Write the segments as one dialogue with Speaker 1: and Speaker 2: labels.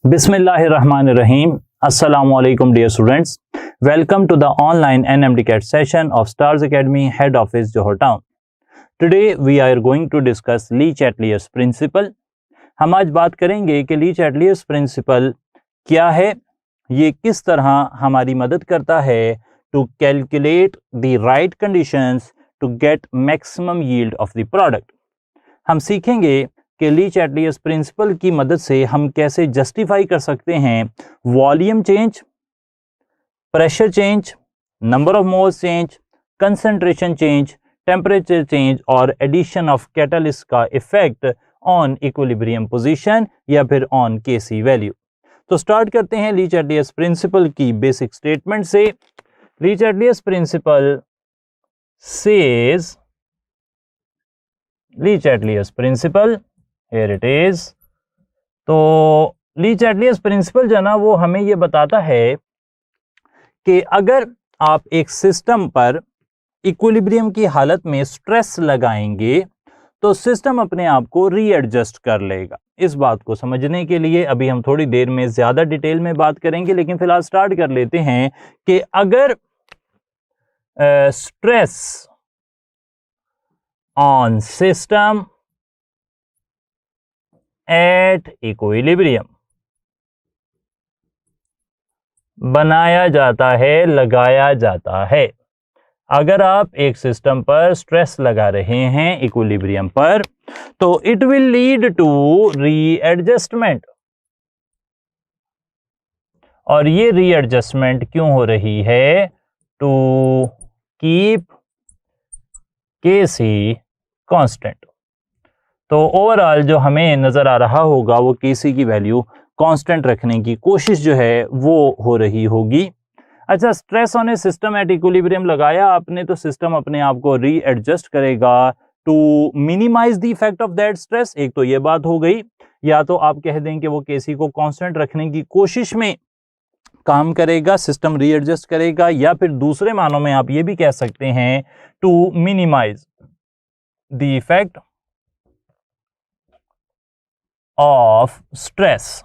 Speaker 1: Bismillahirrahmanirrahim. Assalamu alaikum dear students. Welcome to the online NMDCAT session of Stars Academy Head Office Johor Town. Today we are going to discuss Lee-Chateliers principle. हम आज बात करेंगे कि Lee-Chateliers principle क्या है, ये किस तरह हमारी मदद करता है to calculate the right conditions to get maximum yield of the product. हम सीखेंगे कि ली-चैटलियर्स प्रिंसिपल की मदद से हम कैसे जस्टिफाई कर सकते हैं volume change, pressure change, number of moles change, concentration change, temperature change और एडिशन ऑफ कैटलिस्ट का इफेक्ट ऑन इक्विलिब्रियम पोजीशन या फिर ऑन केसी वैल्यू। तो स्टार्ट करते हैं ली-चैटलियर्स प्रिंसिपल की बेसिक स्टेटमेंट से। Le Chatelier's principle says, Le Chatelier's principle, here it is। तो ली-चैटलियर्स प्रिंसिपल जो है ना वो हमें ये बताता है कि अगर आप एक सिस्टम पर इक्विलिब्रियम की हालत में स्ट्रेस लगाएंगे तो सिस्टम अपने आप को रीएडजस्ट कर लेगा। इस बात को समझने के लिए अभी हम थोड़ी देर में ज्यादा डिटेल में बात करेंगे, लेकिन फिलहाल स्टार्ट कर लेते हैं कि अगर stress on system at equilibrium बनाया जाता है, लगाया जाता है। अगर आप एक सिस्टम पर स्ट्रेस लगा रहे हैं इक्विलिब्रियम पर तो it will lead to readjustment. और ये रीएडजस्टमेंट क्यों हो रही है? To keep KC constant. तो ओवरऑल जो हमें नजर आ रहा होगा वो केसी की वैल्यू कांस्टेंट रखने की कोशिश जो है वो हो रही होगी। अच्छा, stress on a system at equilibrium लगाया आपने तो सिस्टम अपने आप को रीएडजस्ट करेगा to minimise the effect of that stress. एक तो ये बात हो गई, या तो आप कह दें कि वो केसी को कांस्टेंट रखने की कोशिश में काम करेगा, सिस्टम रीएडजस्ट करेगा, या फिर दूसरे मानों में आप ये भी कह सकते हैं to minimise the effect of stress.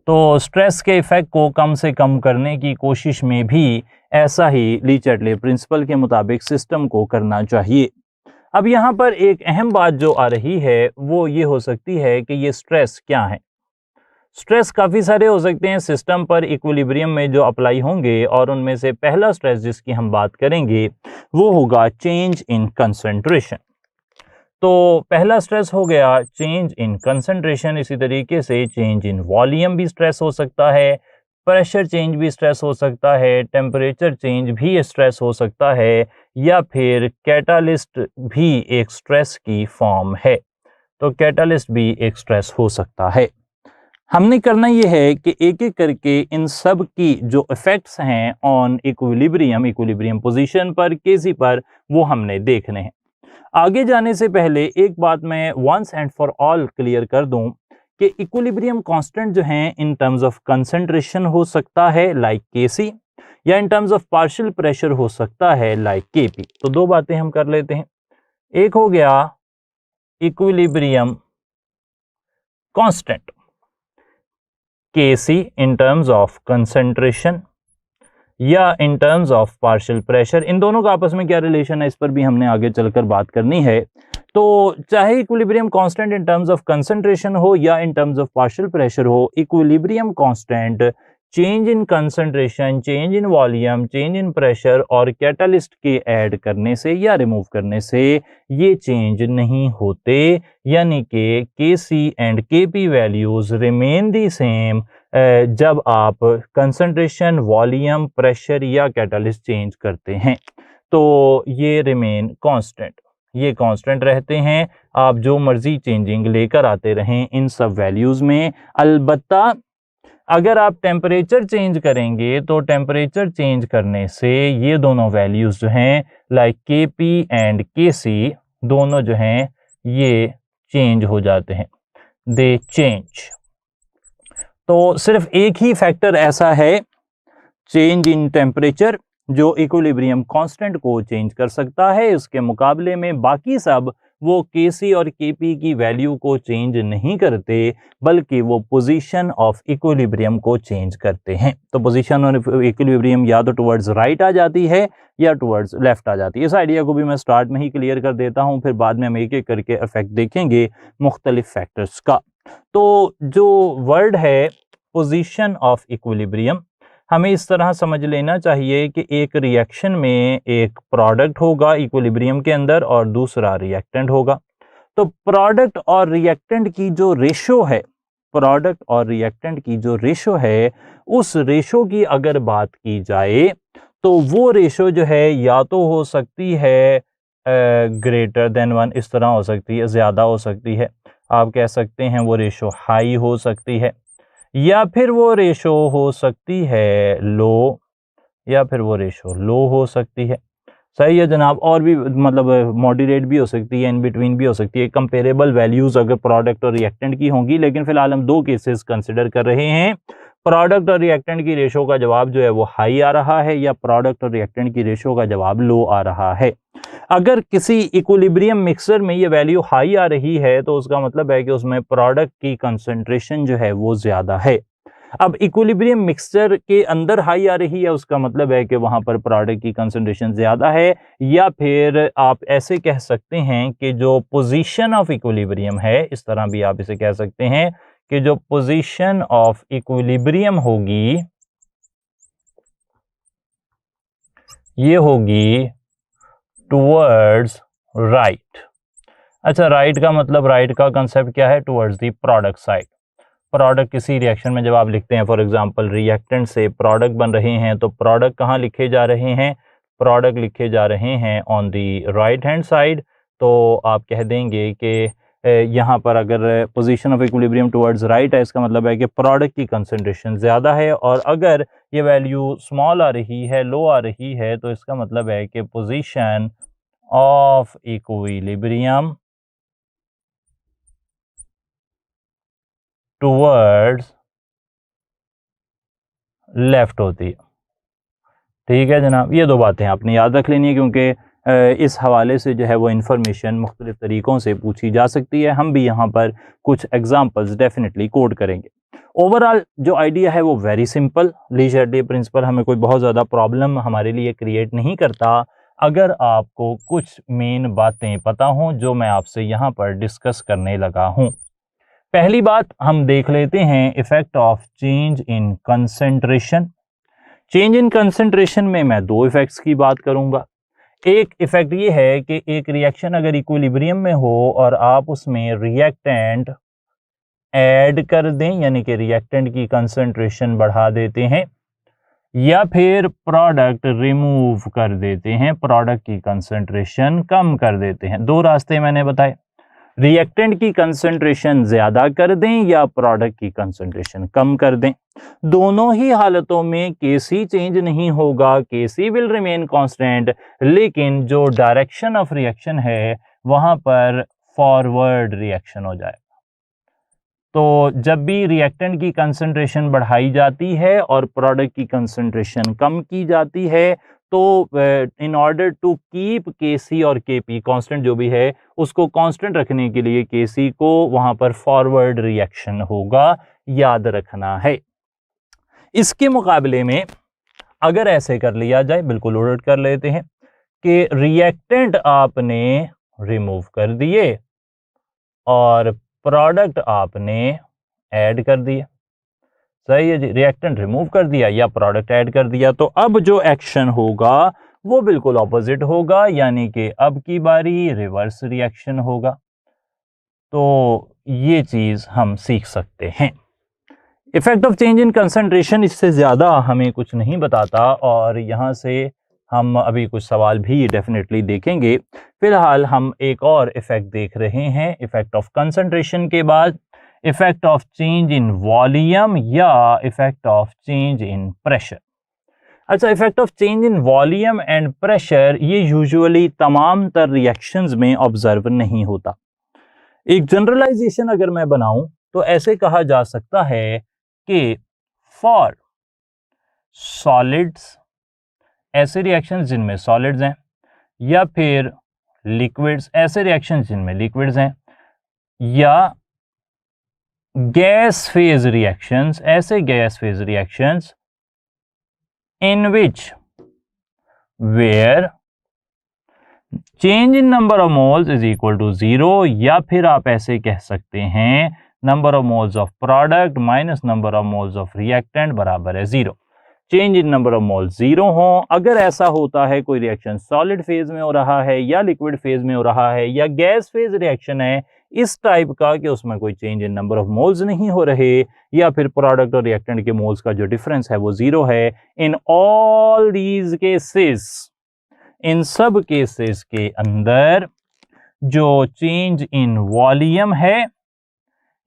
Speaker 1: तो स्ट्रेस के इफेक्ट को कम से कम करने की कोशिश में भी ऐसा ही ली-चैटलियर प्रिंसिपल के मुताबिक सिस्टम को करना चाहिए। अब यहाँ पर एक अहम बात जो आ रही है वो ये हो सकती है कि ये स्ट्रेस क्या है। स्ट्रेस काफ़ी सारे हो सकते हैं सिस्टम पर इक्विलिब्रियम में जो अप्लाई होंगे, और उनमें से पहला स्ट्रेस जिसकी हम बात करेंगे वो होगा चेंज इन कंसंट्रेशन। तो पहला स्ट्रेस हो गया चेंज इन कंसंट्रेशन। इसी तरीके से चेंज इन वॉल्यूम भी स्ट्रेस हो सकता है, प्रेशर चेंज भी स्ट्रेस हो सकता है, टेम्परेचर चेंज भी स्ट्रेस हो सकता है, या फिर कैटालिस्ट भी एक स्ट्रेस की फॉर्म है। तो कैटालिस्ट भी एक स्ट्रेस हो सकता है। हमने करना ये है कि एक एक करके इन सब की जो इफेक्ट्स हैं ऑन इक्विलिब्रियम पोजीशन पर, केसी पर, वो हमने देखने हैं। आगे जाने से पहले एक बात मैं once and for all clear कर दूं कि इक्विलिब्रियम कांस्टेंट जो हैं इन टर्म्स ऑफ कंसंट्रेशन हो सकता है लाइक केसी, या in terms of partial pressure हो सकता है लाइक केपी। तो दो बातें हम कर लेते हैं। एक हो गया equilibrium constant KC in terms of concentration या in terms of partial pressure. इन दोनों का आपस में क्या रिलेशन है इस पर भी हमने आगे चलकर बात करनी है। तो चाहे equilibrium constant in terms of concentration हो या in terms of partial pressure हो, equilibrium constant change in concentration, change in volume, change in pressure और कैटालिस्ट के ऐड करने से या रिमूव करने से ये चेंज नहीं होते, यानी कि KC and KP values remain the same जब आप कंसंट्रेशन, वॉल्यूम, प्रेशर या कैटालिस्ट चेंज करते हैं। तो ये रिमेन कांस्टेंट, ये कांस्टेंट रहते हैं। आप जो मर्जी चेंजिंग लेकर आते रहें इन सब वैल्यूज में। अलबत्ता अगर आप टेम्परेचर चेंज करेंगे तो टेम्परेचर चेंज करने से ये दोनों वैल्यूज जो हैं लाइक केपी एंड केसी दोनों जो हैं ये चेंज हो जाते हैं, दे चेंज। तो सिर्फ एक ही फैक्टर ऐसा है चेंज इन टेम्परेचर जो इक्विलिब्रियम कांस्टेंट को चेंज कर सकता है। इसके मुकाबले में बाकी सब वो Kc और Kp की वैल्यू को चेंज नहीं करते, बल्कि वो पोजीशन ऑफ इक्विलिब्रियम को चेंज करते हैं। तो पोजीशन ऑफ इक्विलिब्रियम या तो टुवर्ड्स राइट आ जाती है या टुवर्ड्स लेफ्ट आ जाती है। इस आइडिया को भी मैं स्टार्ट में ही क्लियर कर देता हूँ, फिर बाद में हम एक एक करके इफेक्ट देखेंगे मुख्तलिफ फैक्टर्स का। तो जो वर्ड है पोजीशन ऑफ इक्विलिब्रियम, हमें इस तरह समझ लेना चाहिए कि एक रिएक्शन में एक प्रोडक्ट होगा इक्विलिब्रियम के अंदर और दूसरा रिएक्टेंट होगा। तो प्रोडक्ट और रिएक्टेंट की जो रेशो है, प्रोडक्ट और रिएक्टेंट की जो रेशो है, उस रेशो की अगर बात की जाए तो वो रेशो जो है या तो हो सकती है ग्रेटर देन 1, इस तरह हो सकती है, ज़्यादा हो सकती है, आप कह सकते हैं वो रेशो हाई हो सकती है, या फिर वो रेशो हो सकती है लो, या फिर वो रेशो लो हो सकती है। सही है जनाब। और भी मतलब मॉडरेट भी हो सकती है, इन बिटवीन भी हो सकती है। कंपेरेबल वैल्यूज अगर प्रोडक्ट और रिएक्टेंट की होंगी, लेकिन फिलहाल हम दो केसेस कंसिडर कर रहे हैं। प्रोडक्ट और रिएक्टेंट की रेशो का जवाब जो है वो हाई आ रहा है, या प्रोडक्ट और रिएक्टेंट की रेशो का जवाब लो आ रहा है। अगर किसी इक्विलिब्रियम मिक्सर में ये वैल्यू हाई आ रही है तो उसका मतलब है कि उसमें प्रोडक्ट की कंसंट्रेशन जो है वो ज्यादा है। अब इक्विलिब्रियम मिक्सचर के अंदर हाई आ रही है, उसका मतलब है कि वहां पर प्रोडक्ट की कंसंट्रेशन ज्यादा है, या फिर आप ऐसे कह सकते हैं कि जो पोजीशन ऑफ इक्विलिब्रियम है, इस तरह भी आप इसे कह सकते हैं कि जो पोजीशन ऑफ इक्विलिब्रियम होगी ये होगी टुवर्ड्स राइट। अच्छा, राइट का मतलब, राइट का कंसेप्ट क्या है? Towards the product side. Product किसी रिएक्शन में जब आप लिखते हैं, फॉर एग्जांपल रिएक्टेंट से प्रोडक्ट बन रहे हैं, तो प्रोडक्ट कहाँ लिखे जा रहे हैं? प्रोडक्ट लिखे जा रहे हैं on the right hand side. तो आप कह देंगे कि यहाँ पर अगर position of equilibrium towards right है, इसका मतलब है कि प्रोडक्ट की कंसंट्रेशन ज़्यादा है, और अगर ये वैल्यू स्मॉल आ रही है, लो आ रही है, तो इसका मतलब है कि position of equilibrium towards left होती है। ठीक है जनाब, ये दो बातें आपने याद रख लेनी है, क्योंकि इस हवाले से जो है वो इन्फॉर्मेशन मुख्तलिफ तरीक़ों से पूछी जा सकती है। हम भी यहाँ पर कुछ एग्जांपल्स डेफिनेटली कोड करेंगे। ओवरऑल जो आइडिया है वो वेरी सिंपल, लीजर्डे प्रिंसिपल हमें कोई बहुत ज़्यादा प्रॉब्लम हमारे लिए क्रिएट नहीं करता, अगर आपको कुछ मेन बातें पता हों जो मैं आपसे यहाँ पर डिस्कस करने लगा हूँ। पहली बात हम देख लेते हैं effect of change in concentration. Change in concentration में मैं दो इफेक्ट्स की बात करूंगा। एक इफेक्ट ये है कि एक रिएक्शन अगर इक्विलिब्रियम में हो और आप उसमें रिएक्टेंट ऐड कर दें, यानी कि रिएक्टेंट की कंसंट्रेशन बढ़ा देते हैं, या फिर प्रोडक्ट रिमूव कर देते हैं, प्रोडक्ट की कंसंट्रेशन कम कर देते हैं। दो रास्ते मैंने बताए, रिएक्टेंट की कंसंट्रेशन ज्यादा कर दें या प्रोडक्ट की कंसंट्रेशन कम कर दें। दोनों ही हालतों में Kc चेंज नहीं होगा, Kc विल रिमेन कांस्टेंट, लेकिन जो डायरेक्शन ऑफ रिएक्शन है वहां पर फॉरवर्ड रिएक्शन हो जाएगा। तो जब भी रिएक्टेंट की कंसंट्रेशन बढ़ाई जाती है और प्रोडक्ट की कंसंट्रेशन कम की जाती है, तो in order to keep Kc और Kp कांस्टेंट जो भी है उसको कांस्टेंट रखने के लिए Kc को वहां पर फॉरवर्ड रिएक्शन होगा, याद रखना है। इसके मुकाबले में अगर ऐसे कर लिया जाए, बिल्कुल उलट कर लेते हैं कि रिएक्टेंट आपने रिमूव कर दिए और प्रोडक्ट आपने ऐड कर दिया। सही है जी, रिएक्टेंट रिमूव कर दिया या प्रोडक्ट ऐड कर दिया, तो अब जो एक्शन होगा वो बिल्कुल ऑपोजिट होगा, यानी कि अब की बारी रिवर्स रिएक्शन होगा। तो ये चीज हम सीख सकते हैं। Effect of change in concentration इससे ज़्यादा हमें कुछ नहीं बताता, और यहाँ से हम अभी कुछ सवाल भी डेफिनेटली देखेंगे। फिलहाल हम एक और इफेक्ट देख रहे हैं। इफेक्ट ऑफ कंसंट्रेशन के बाद effect of change in volume या effect of change in pressure. अच्छा, effect of change in volume and pressure ये यूजुअली तमाम तर रिएक्शंस में ऑब्जर्व नहीं होता। एक जनरलाइजेशन अगर मैं बनाऊं तो ऐसे कहा जा सकता है कि फॉर सॉलिड्स, ऐसे रिएक्शंस जिनमें सॉलिड्स हैं, या फिर लिक्विड्स, ऐसे रिएक्शंस जिनमें लिक्विड्स हैं, या गैस फेज रिएक्शंस, ऐसे gas phase reactions in which where change in number of moles is equal to 0, या फिर आप ऐसे कह सकते हैं number of moles of product minus number of moles of reactant बराबर है 0। Change in number of moles 0 हो। अगर ऐसा होता है कोई रिएक्शन सॉलिड फेज में हो रहा है या लिक्विड फेज में हो रहा है या गैस फेज रिएक्शन है इस टाइप का कि उसमें कोई change in number of moles नहीं हो रहे, या फिर प्रोडक्ट और रिएक्टेंट के मोल्स का जो डिफरेंस है वो 0 है, इन ऑल दीज केसेस, इन सब केसेस के अंदर जो चेंज इन वॉल्यूम है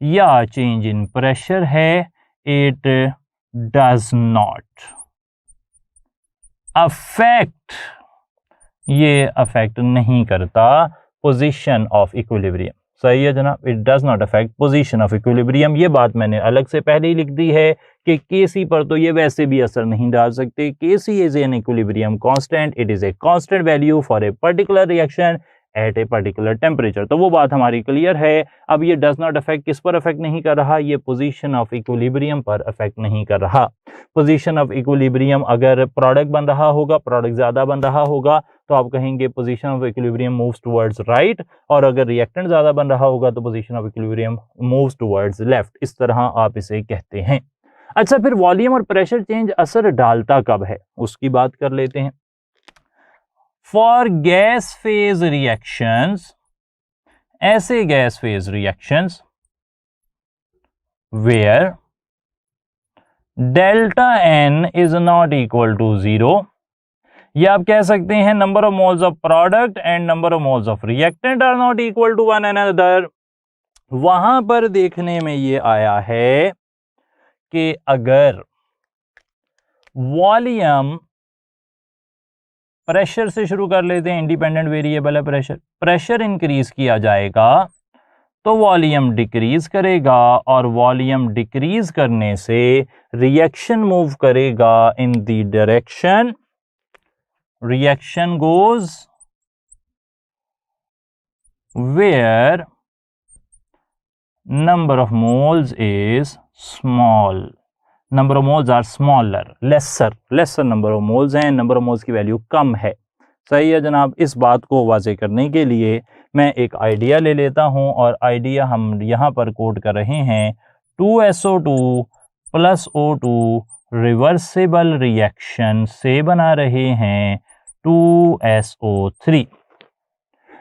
Speaker 1: या चेंज इन प्रेशर है, इट डज नॉट अफेक्ट, ये अफेक्ट नहीं करता पोजीशन ऑफ इक्विलिब्रियम। सही है जनाब, it does not affect position of equilibrium. ये बात मैंने अलग से पहले ही लिख दी है कि केसी पर तो ये वैसे भी असर नहीं डाल सकते। KC is an equilibrium constant, it is a constant value for a particular reaction at a particular temperature. तो वो बात हमारी क्लियर है। अब ये डज नॉट अफेक्ट किस पर अफेक्ट नहीं कर रहा, ये पोजीशन ऑफ इक्विलिब्रियम पर अफेक्ट नहीं कर रहा। पोजीशन ऑफ इक्विलिब्रियम अगर प्रोडक्ट बन रहा होगा, प्रोडक्ट ज्यादा बन रहा होगा तो आप कहेंगे position of equilibrium moves towards right, और अगर रिएक्टेंट ज्यादा बन रहा होगा तो position of equilibrium moves towards left. इस तरह आप इसे कहते हैं। अच्छा, फिर वॉल्यूम और प्रेशर चेंज असर डालता कब है उसकी बात कर लेते हैं। फॉर गैस फेज रिएक्शंस, ऐसे gas phase reactions where delta n is not equal to 0, या आप कह सकते हैं number of moles of product and number of moles of reactant are not equal to one another. वहां पर देखने में ये आया है कि अगर वॉल्यूम, प्रेशर से शुरू कर लेते हैं, इंडिपेंडेंट वेरिएबल है प्रेशर, प्रेशर इंक्रीज किया जाएगा तो वॉल्यूम डिक्रीज करेगा, और वॉल्यूम डिक्रीज करने से रिएक्शन मूव करेगा in the direction, reaction goes where number of moles is small, number of moles are smaller, lesser number of moles हैं, number of moles की वैल्यू कम है। सही है जनाब। इस बात को वाज़ेह करने के लिए मैं एक आइडिया ले लेता हूं, और आइडिया हम यहां पर कोट कर रहे हैं 2SO2 plus O2 reversible reaction से बना रहे हैं 2SO3।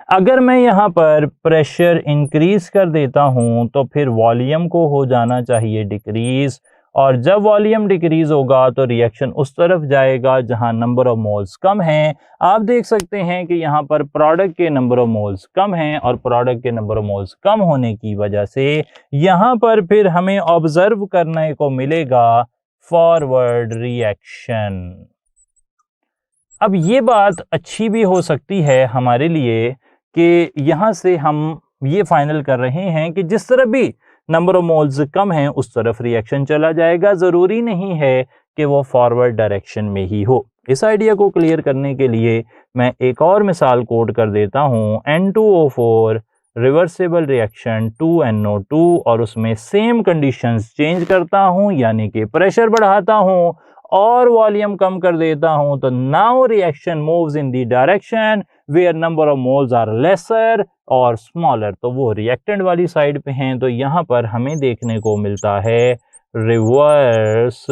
Speaker 1: अगर मैं यहाँ पर प्रेशर इंक्रीज कर देता हूँ तो फिर वॉल्यूम को हो जाना चाहिए डिक्रीज, और जब वॉल्यूम डिक्रीज होगा तो रिएक्शन उस तरफ जाएगा जहाँ नंबर ऑफ मोल्स कम हैं। आप देख सकते हैं कि यहाँ पर प्रोडक्ट के नंबर ऑफ मोल्स कम हैं, और प्रोडक्ट के नंबर ऑफ मोल्स कम होने की वजह से यहाँ पर फिर हमें ऑब्जर्व करने को मिलेगा फॉरवर्ड रिएक्शन। अब ये बात अच्छी भी हो सकती है हमारे लिए कि यहाँ से हम ये फाइनल कर रहे हैं कि जिस तरफ भी नंबर ऑफ मोल्स कम हैं उस तरफ रिएक्शन चला जाएगा, ज़रूरी नहीं है कि वो फॉरवर्ड डायरेक्शन में ही हो। इस आइडिया को क्लियर करने के लिए मैं एक और मिसाल कोट कर देता हूँ, N2O4 रिवर्सिबल रिएक्शन 2NO2, और उसमें सेम कंडीशंस चेंज करता हूँ, यानी कि प्रेशर बढ़ाता हूँ और वॉल्यूम कम कर देता हूँ, तो now reaction moves in the direction where number of moles are lesser और स्मॉलर। तो वो रिएक्टेंट वाली साइड पे हैं, तो यहाँ पर हमें देखने को मिलता है रिवर्स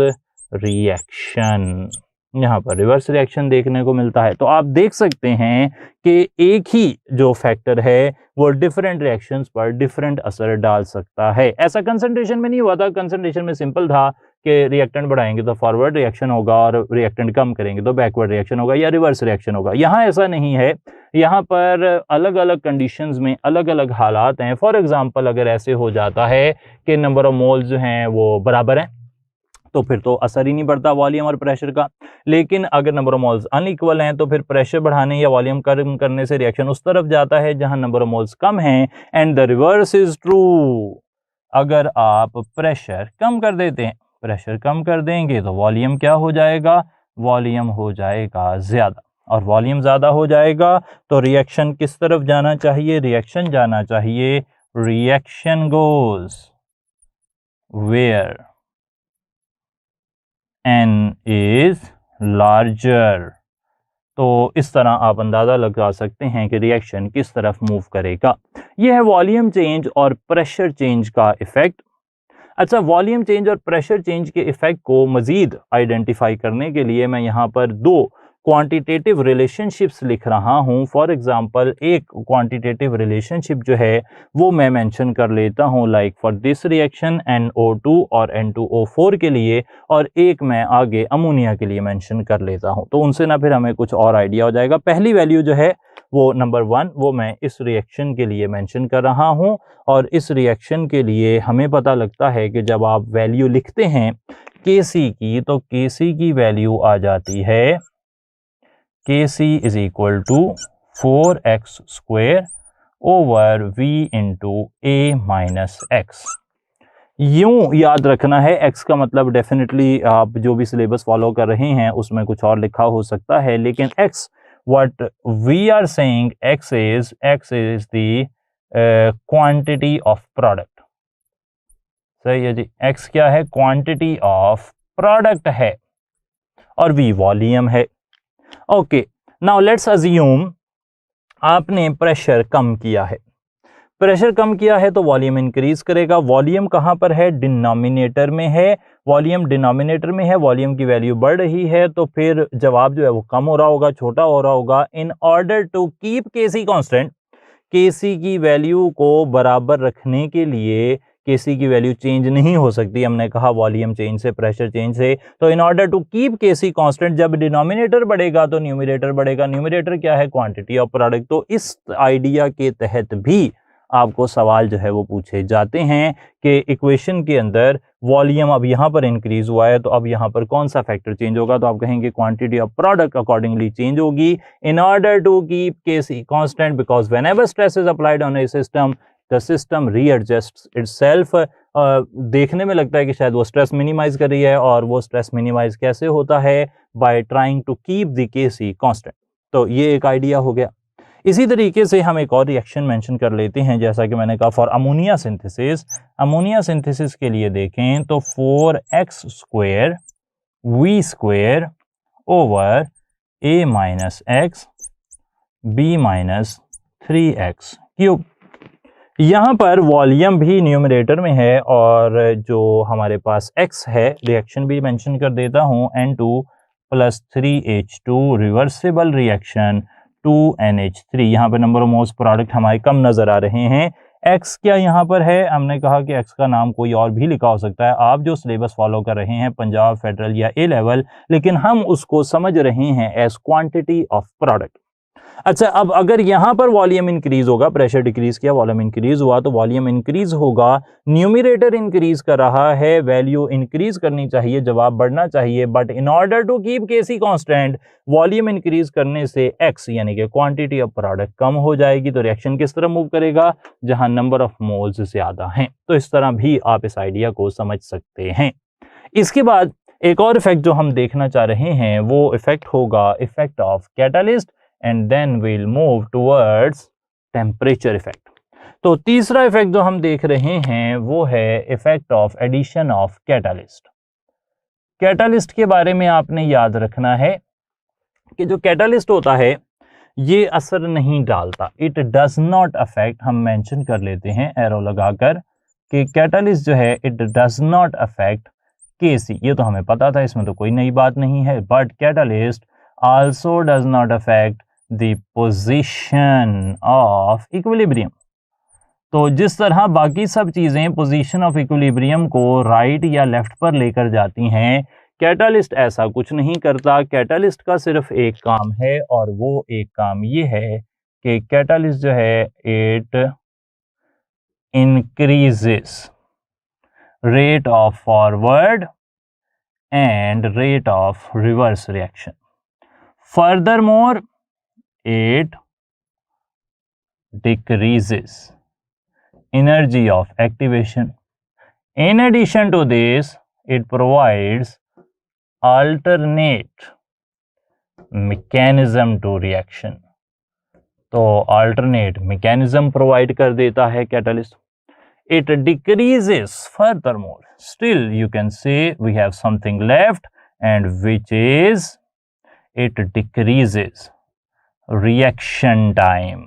Speaker 1: रिएक्शन, यहाँ पर रिवर्स रिएक्शन देखने को मिलता है। तो आप देख सकते हैं कि एक ही जो फैक्टर है वो डिफरेंट रिएक्शंस पर डिफरेंट असर डाल सकता है। ऐसा कंसंट्रेशन में नहीं हुआ था, कंसंट्रेशन में सिंपल था कि रिएक्टेंट बढ़ाएंगे तो फॉरवर्ड रिएक्शन होगा, और रिएक्टेंट कम करेंगे तो बैकवर्ड रिएक्शन होगा या रिवर्स रिएक्शन होगा। यहाँ ऐसा नहीं है, यहाँ पर अलग अलग कंडीशंस में अलग अलग हालात हैं। फॉर एग्जांपल अगर ऐसे हो जाता है कि नंबर ऑफ मोल्स जो हैं वो बराबर हैं तो फिर तो असर ही नहीं पड़ता वॉल्यूम और प्रेशर का, लेकिन अगर नंबर ऑफ मोल्स अनइक्वल हैं तो फिर प्रेशर बढ़ाने या वॉल्यूम कम करने से रिएक्शन उस तरफ जाता है जहां नंबर ऑफ मोल्स कम हैं, and the reverse is true. अगर आप प्रेशर कम कर देते हैं, प्रेशर कम कर देंगे तो वॉल्यूम क्या हो जाएगा, वॉल्यूम हो जाएगा ज्यादा। और वॉल्यूम ज़्यादा हो जाएगा तो रिएक्शन किस तरफ जाना चाहिए, रिएक्शन जाना चाहिए, reaction goes where n is larger. तो इस तरह आप अंदाज़ा लगा सकते हैं कि रिएक्शन किस तरफ मूव करेगा। यह है वॉल्यूम चेंज और प्रेशर चेंज का इफ़ेक्ट। अच्छा, वॉल्यूम चेंज और प्रेशर चेंज के इफ़ेक्ट को मज़ीद आइडेंटिफाई करने के लिए मैं यहाँ पर दो क्वांटिटेटिव रिलेशनशिप्स लिख रहा हूँ। फॉर एग्जांपल एक क्वांटिटेटिव रिलेशनशिप जो है वो मैं मेंशन कर लेता हूँ, like for this reaction NO2 और N2O4 के लिए, और एक मैं आगे अमोनिया के लिए मेंशन कर लेता हूँ। तो उनसे ना फिर हमें कुछ और आइडिया हो जाएगा। पहली वैल्यू जो है वो नंबर 1 वो मैं इस रिएक्शन के लिए मेंशन कर रहा हूँ, और इस रिएक्शन के लिए हमें पता लगता है कि जब आप वैल्यू लिखते हैं Kc की, तो Kc की वैल्यू आ जाती है Kc is equal to 4x square over v into a minus x. यूं याद रखना है, x का मतलब डेफिनेटली आप जो भी सिलेबस फॉलो कर रहे हैं उसमें कुछ और लिखा हो सकता है, लेकिन x what we are saying x is the quantity of product। सही है जी, x क्या है, क्वांटिटी ऑफ प्रोडक्ट है, और v वॉल्यूम है। ओके, नाउ लेट्स अज्यूम आपने प्रेशर कम किया है। प्रेशर कम किया है तो वॉल्यूम इंक्रीज करेगा। वॉल्यूम कहां पर है, डिनोमिनेटर में है। वॉल्यूम डिनोमिनेटर में है, वॉल्यूम की वैल्यू बढ़ रही है, तो फिर जवाब जो है वो कम हो रहा होगा, छोटा हो रहा होगा। In order to keep KC constant, KC की वैल्यू को बराबर रखने के लिए केसी की वैल्यू चेंज नहीं हो सकती, हमने कहा वॉल्यूम चेंज से, प्रेशर चेंज से। तो in order to keep KC constant, जब डिनोमिनेटर बढ़ेगा तो न्यूमरेटर बढ़ेगा। न्यूमरेटर क्या है, क्वांटिटी ऑफ प्रोडक्ट। तो इस आइडिया के तहत भी आपको सवाल जो है वो पूछे जाते हैं कि इक्वेशन के अंदर वॉल्यूम अब यहाँ पर इंक्रीज हुआ है, तो अब यहाँ पर कौन सा फैक्टर चेंज होगा, तो आप कहेंगे quantity of product accordingly change होगी। In order to keep KC constant, because whenever stress is applied on a system the system readjusts itself. देखने में लगता है कि शायद वो स्ट्रेस मिनिमाइज कर रही है, और वो स्ट्रेस मिनिमाइज कैसे होता है, by trying to keep the KC constant. तो ये एक आइडिया हो गया। इसी तरीके से हम एक और रिएक्शन मेंशन कर लेते हैं, जैसा कि मैंने कहा for ammonia synthesis. Ammonia synthesis के लिए देखें तो 4x square v square over a minus x b minus 3x cube. यहाँ पर वॉल्यूम भी न्यूमरेटर में है, और जो हमारे पास x है, रिएक्शन भी मेंशन कर देता हूँ, N2 plus 3H2 reversible reaction 2NH3। यहाँ पे नंबर ऑफ मोल्स प्रोडक्ट हमारे कम नजर आ रहे हैं। x क्या यहाँ पर है, हमने कहा कि x का नाम कोई और भी लिखा हो सकता है, आप जो सिलेबस फॉलो कर रहे हैं पंजाब फेडरल या ए लेवल, लेकिन हम उसको समझ रहे हैं एज क्वांटिटी ऑफ प्रोडक्ट। अच्छा, अब अगर यहां पर वॉल्यूम इंक्रीज होगा, प्रेशर डिक्रीज किया, वॉल्यूम इंक्रीज हुआ, तो वॉल्यूम इंक्रीज होगा, न्यूमरेटर इंक्रीज कर रहा है, वैल्यू इंक्रीज करनी चाहिए, जवाब बढ़ना चाहिए, but in order to keep KC constant, volume increase करने से एक्स यानी कि क्वांटिटी ऑफ प्रोडक्ट कम हो जाएगी। तो रिएक्शन किस तरह मूव करेगा, जहां नंबर ऑफ मोल्स ज्यादा हैं। तो इस तरह भी आप इस आइडिया को समझ सकते हैं। इसके बाद एक और इफेक्ट जो हम देखना चाह रहे हैं वो इफेक्ट होगा effect of catalyst, and then we'll move towards temperature effect। तो तीसरा इफेक्ट जो हम देख रहे हैं वो है effect of addition of catalyst. Catalyst के बारे में आपने याद रखना है कि जो कैटालिस्ट होता है ये असर नहीं डालता, इट डज नॉट अफेक्ट। हम मेंशन कर लेते हैं एरो लगाकर कि कैटालिस्ट जो है इट डज नॉट अफेक्ट केसी। ये तो हमें पता था, इसमें तो कोई नई बात नहीं है, but catalyst also does not affect the position of equilibrium। तो जिस तरह बाकी सब चीजें पोजीशन ऑफ इक्विलिब्रियम को राइट या लेफ्ट पर लेकर जाती हैं, कैटालिस्ट ऐसा कुछ नहीं करता। कैटालिस्ट का सिर्फ एक काम है, और वो एक काम ये है कि कैटालिस्ट जो है it increases rate of forward and rate of reverse reaction. Furthermore, it decreases energy of activation. In addition to this, it provides alternate mechanism to reaction, तो अल्टरनेट मैकेनिज्म प्रोवाइड कर देता है catalyst. It decreases furthermore. Still you can say we have something left, and which is it decreases reaction time.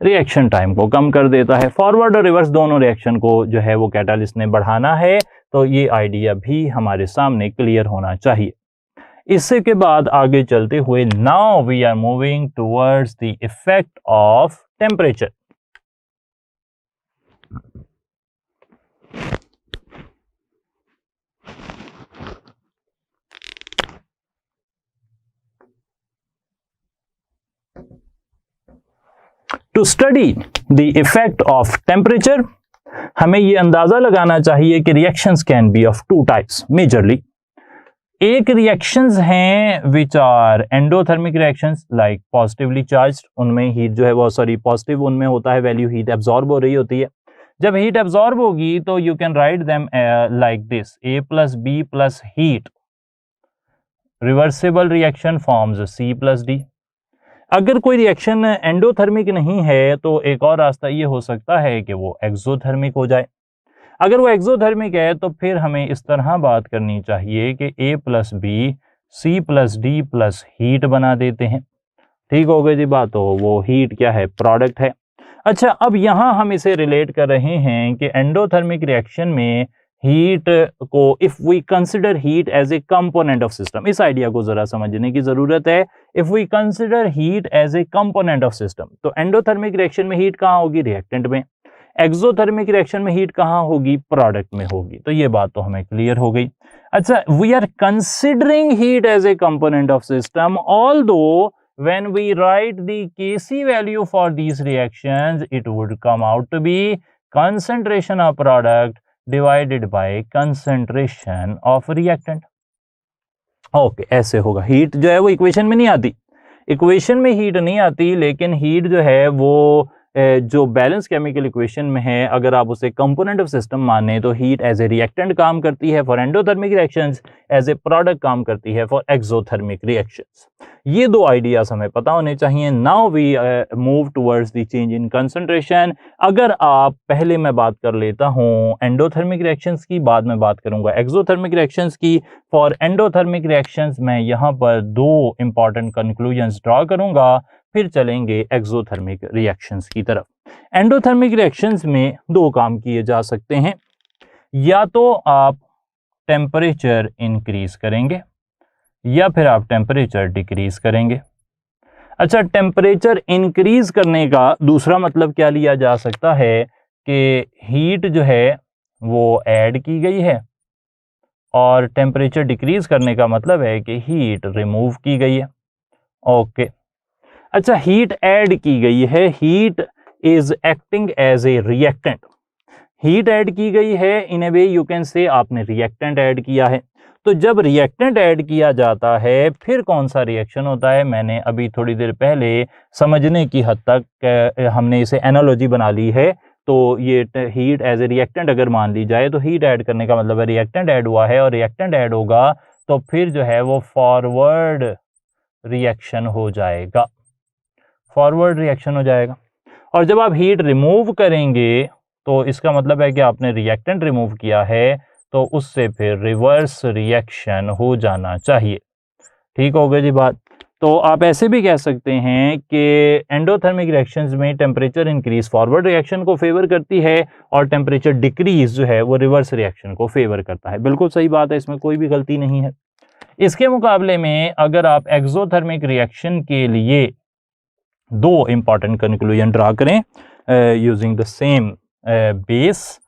Speaker 1: Reaction time को कम कर देता है. Forward और reverse दोनों रिएक्शन को जो है वो कैटालिस्ट ने बढ़ाना है, तो ये आइडिया भी हमारे सामने क्लियर होना चाहिए. इससे के बाद आगे चलते हुए now we are moving towards the effect of temperature. To study the effect of temperature हमें ये अंदाजा लगाना चाहिए कि reactions can be of two types majorly. एक रिएक्शंस हैं which are endothermic reactions like positively charged, उनमें हीट जो है वो पॉजिटिव उनमें होता है वैल्यू, हीट एब्जॉर्ब हो रही होती है. जब हीट एब्जॉर्ब होगी तो you can write them like this, A plus B plus heat, reversible reaction forms C plus D. अगर कोई रिएक्शन एंडोथर्मिक नहीं है तो एक और रास्ता ये हो सकता है कि वो एक्सोथर्मिक हो जाए. अगर वो एक्सोथर्मिक है तो फिर हमें इस तरह बात करनी चाहिए कि A plus B C plus D plus heat बना देते हैं. ठीक हो गई जी बात. तो वो हीट क्या है, प्रोडक्ट है. अच्छा, अब यहाँ हम इसे रिलेट कर रहे हैं कि एंडोथर्मिक रिएक्शन में हीट को if we consider heat as a component of system, इस आइडिया को जरा समझने की जरूरत है. If we consider heat as a component of system, तो एंडोथर्मिक रिएक्शन में हीट कहाँ होगी, रिएक्टेंट में. एक्सोथर्मिक रिएक्शन में हीट कहाँ होगी, प्रोडक्ट में होगी. तो ये बात तो हमें क्लियर हो गई. अच्छा, we are considering heat as a component of system, although when we write the Kc value for these reactions, it would come out to be concentration of product divided by concentration of reactant. Okay, ऐसे होगा. Heat जो है वो equation में नहीं आती, equation में heat नहीं आती, लेकिन हीट जो है वो जो बैलेंस केमिकल इक्वेशन में है, अगर आप उसे कंपोनेंट ऑफ सिस्टम माने तो हीट एज ए रिएक्टेंट काम करती है for endothermic reactions, as a product काम करती है फॉर एक्सोथर्मिक रिएक्शंस. ये दो आइडियाज हमें पता होने चाहिए. Now we move towards the change in concentration. अगर आप पहले मैं बात कर लेता हूँ एंडोथर्मिक रिएक्शंस की, बाद में बात करूंगा एक्सोथर्मिक रिएक्शंस की. फॉर एंडोथर्मिक रिएक्शंस मैं यहाँ पर दो इंपॉर्टेंट कंक्लूजन्स ड्रॉ करूंगा, फिर चलेंगे एक्सोथर्मिक रिएक्शंस की तरफ. एंडोथर्मिक रिएक्शंस में दो काम किए जा सकते हैं. या तो आप टेम्परेचर इंक्रीज करेंगे या फिर आप टेम्परेचर डिक्रीज करेंगे. अच्छा, टेम्परेचर इंक्रीज करने का दूसरा मतलब क्या लिया जा सकता है कि हीट जो है वो ऐड की गई है, और टेम्परेचर डिक्रीज करने का मतलब है कि हीट रिमूव की गई है. ओके. अच्छा, हीट ऐड की गई है, heat is acting as a reactant. Heat add की गई है, इन ए वे यू कैन से आपने रिएक्टेंट ऐड किया है. तो जब रिएक्टेंट ऐड किया जाता है फिर कौन सा रिएक्शन होता है, मैंने अभी थोड़ी देर पहले समझने की हद तक हमने इसे एनालॉजी बना ली है. तो ये हीट एज ए रिएक्टेंट अगर मान ली जाए तो हीट ऐड करने का मतलब है रिएक्टेंट ऐड हुआ है, और रिएक्टेंट ऐड होगा तो फिर जो है वो फॉरवर्ड रिएक्शन हो जाएगा, फॉरवर्ड रिएक्शन हो जाएगा. और जब आप हीट रिमूव करेंगे तो इसका मतलब है कि आपने रिएक्टेंट रिमूव किया है, तो उससे फिर रिवर्स रिएक्शन हो जाना चाहिए. ठीक हो गई जी बात. तो आप ऐसे भी कह सकते हैं कि एंडोथर्मिक रिएक्शंस में टेम्परेचर इंक्रीज फॉरवर्ड रिएक्शन को फेवर करती है, और टेम्परेचर डिक्रीज जो है वो रिवर्स रिएक्शन को फेवर करता है. बिल्कुल सही बात है, इसमें कोई भी गलती नहीं है. इसके मुकाबले में अगर आप एक्सोथर्मिक रिएक्शन के लिए दो इंपॉर्टेंट कंक्लूजन ड्रा करें यूजिंग द सेम बेस,